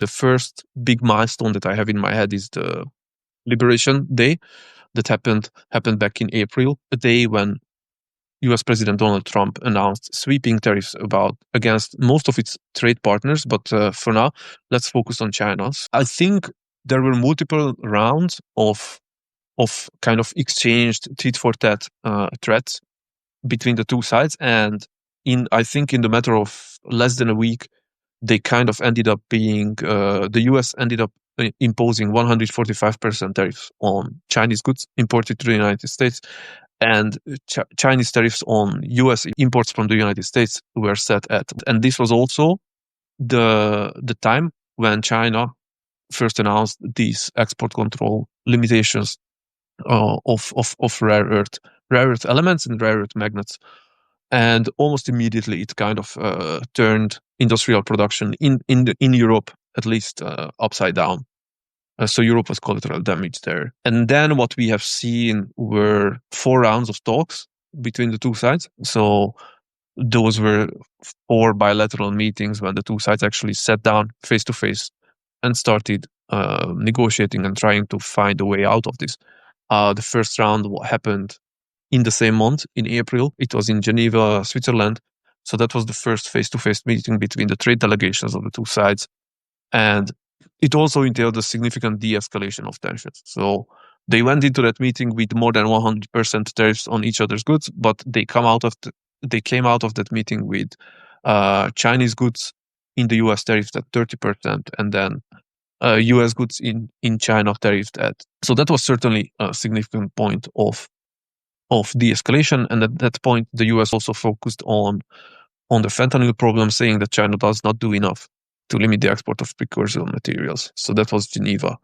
The first big milestone that I have in my head is the Liberation Day that happened back in April, a day when US President Donald Trump announced sweeping tariffs against most of its trade partners. But for now, let's focus on China's. I think there were multiple rounds of kind of exchanged tit for tat threats between the two sides, and I think in the matter of less than a week, they kind of ended up being the US ended up imposing 145% tariffs on Chinese goods imported to the United States, and Chinese tariffs on US imports from the United States were set at. And this was also the time when China first announced these export control limitations of rare earth elements and rare earth magnets. And almost immediately, it kind of turned industrial production in Europe, at least, upside down. So Europe was collateral damage there. And then what we have seen were 4 rounds of talks between the two sides. So those were 4 bilateral meetings when the two sides actually sat down face to face and started negotiating and trying to find a way out of this. The first round happened in the same month, in April. It was in Geneva, Switzerland. So that was the first face-to-face meeting between the trade delegations of the two sides. And it also entailed a significant de-escalation of tensions. So they went into that meeting with more than 100% tariffs on each other's goods, but they came out of that meeting with Chinese goods in the US tariffed at 30%, and then US goods in China tariffed at. So that was certainly a significant point of de-escalation. And at that point, the US also focused on the fentanyl problem, saying that China does not do enough to limit the export of precursor materials. So that was Geneva.